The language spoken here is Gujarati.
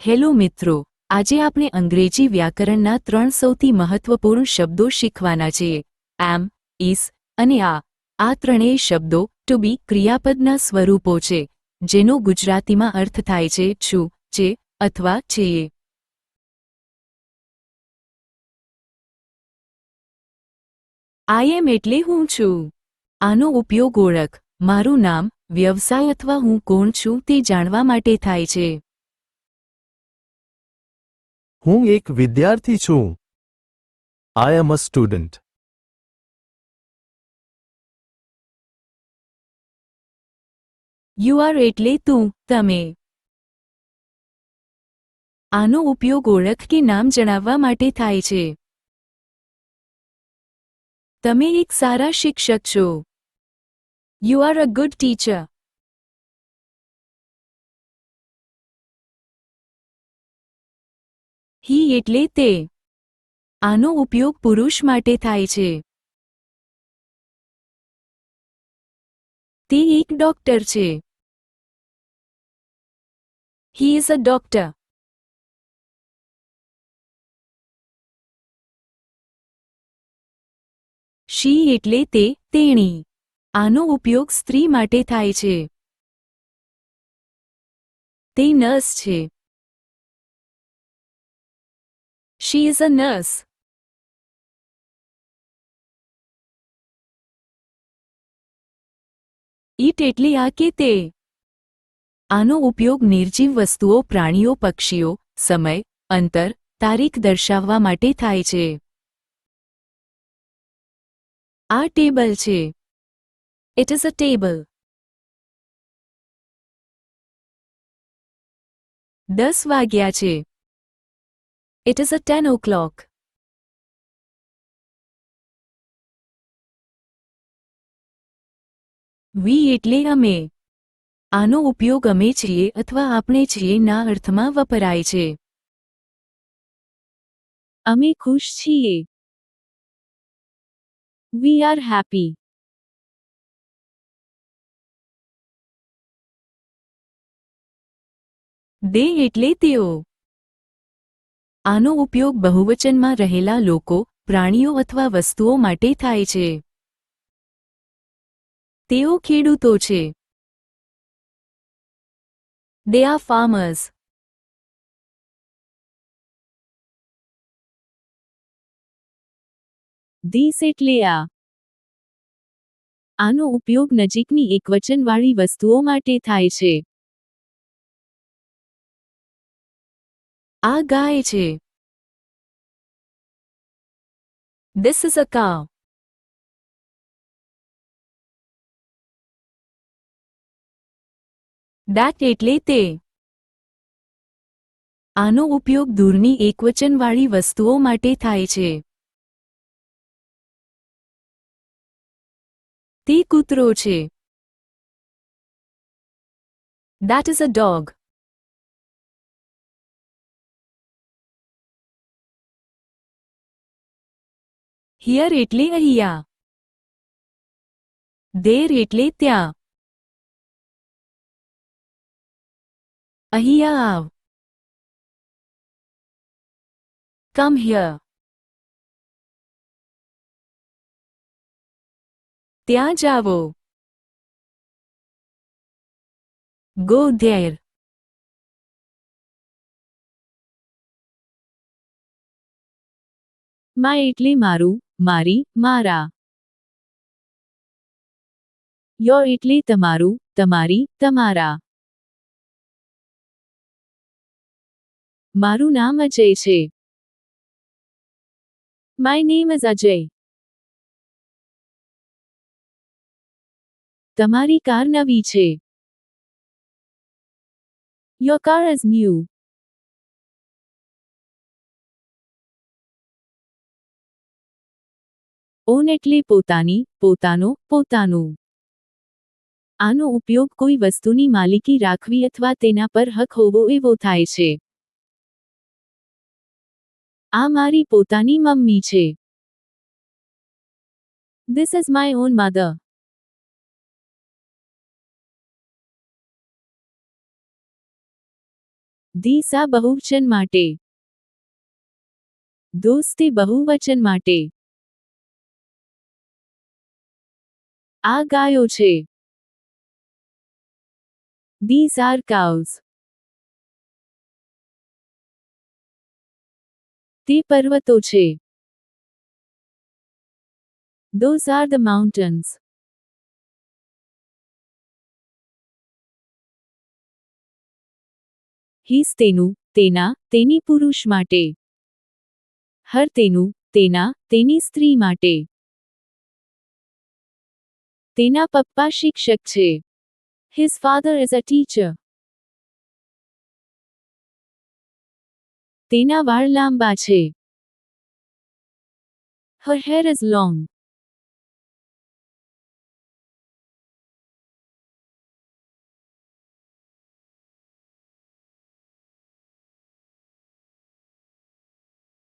હેલો મિત્રો, આજે આપણે અંગ્રેજી વ્યાકરણના 3 સૌથી મહત્વપૂર્ણ શબ્દો શીખવાના છીએ. એમ, ઇસ અને આ ત્રણેય શબ્દો ટુ બી ક્રિયાપદના સ્વરૂપો છે, જેનો ગુજરાતીમાં અર્થ થાય છે છું, છે અથવા છીએ. આઈ એમ એટલે હું છું. આનો ઉપયોગ ઓળખ, મારું નામ, વ્યવસાય અથવા હું કોણ છું તે જાણવા માટે થાય છે. હું એક વિદ્યાર્થી છું. I am a student. You are એટલે તું, તમે. આનો ઉપયોગ ઓળખ કે નામ જણાવવા માટે થાય છે. તમે એક સારા શિક્ષક છો. You are a good teacher. He એટલે તે. આનો ઉપયોગ પુરુષ માટે થાય છે. તે એક ડોક્ટર છે. He is a doctor. શી એટલે તે, તેણી. આનો ઉપયોગ સ્ત્રી માટે થાય છે. તે નર્સ છે. She is a nurse. ઈટ એટલે આ કે તે. આનો ઉપયોગ નિર્જીવ વસ્તુઓ, પ્રાણીઓ, પક્ષીઓ, સમય, અંતર, તારીખ દર્શાવવા માટે થાય છે. આ ટેબલ છે. It is a table. 10 વાગ્યા છે. It is a 10 o'clock. વી એટલે અમે. આનો ઉપયોગ અમે છીએ અથવા આપણે છીએ ના અર્થમાં વપરાય છે. અમે ખુશ છીએ. We are happy. દે એટલે તેઓ. આનો ઉપયોગ બહુવચનમાં રહેલા લોકો, પ્રાણીઓ અથવા વસ્તુઓ માટે થાય છે. તેઓ ખેડૂતો છે. They are farmers. ધીસ એટલે આ. આનો ઉપયોગ નજીકની એકવચનવાળી વસ્તુઓ માટે થાય છે. આ ગાય છે. This is a cow. That એટલે તે. આનો ઉપયોગ દૂરની એકવચનવાળી વસ્તુઓ માટે થાય છે. તે કૂતરો છે. That is a dog. Here એટલે અહીંયા. There એટલે ત્યાં. અહીંયા આવ. Come here. ત્યાં જાવો. Go there. માં એટલે મારું, મારી, મારા. યોર એટલે તમારું, તમારી, તમારા. મારું નામ અજય છે. My name is Ajay. તમારી કાર નવી છે. Your car is new. On એટલે પોતાની, પોતાનો, પોતાનું. આનો ઉપયોગ કોઈ વસ્તુની માલિકી રાખવી અથવા તેના પર હક હોવો એવો થાય છે. આ મારી પોતાની મમ્મી છે. This is my own mother. This આ બહુવચન માટે. ધોસ તે બહુવચન માટે. આ ગાયો છે. These are cows. તે પર્વતો છે. Those are the mountains. His તેનું, તેના, તેની પુરુષ માટે. Her તેનું, તેના, તેની સ્ત્રી માટે. તેના પપ્પા શિક્ષક છે. His father is a teacher. તેના વાળ લાંબા છે. Her hair is long.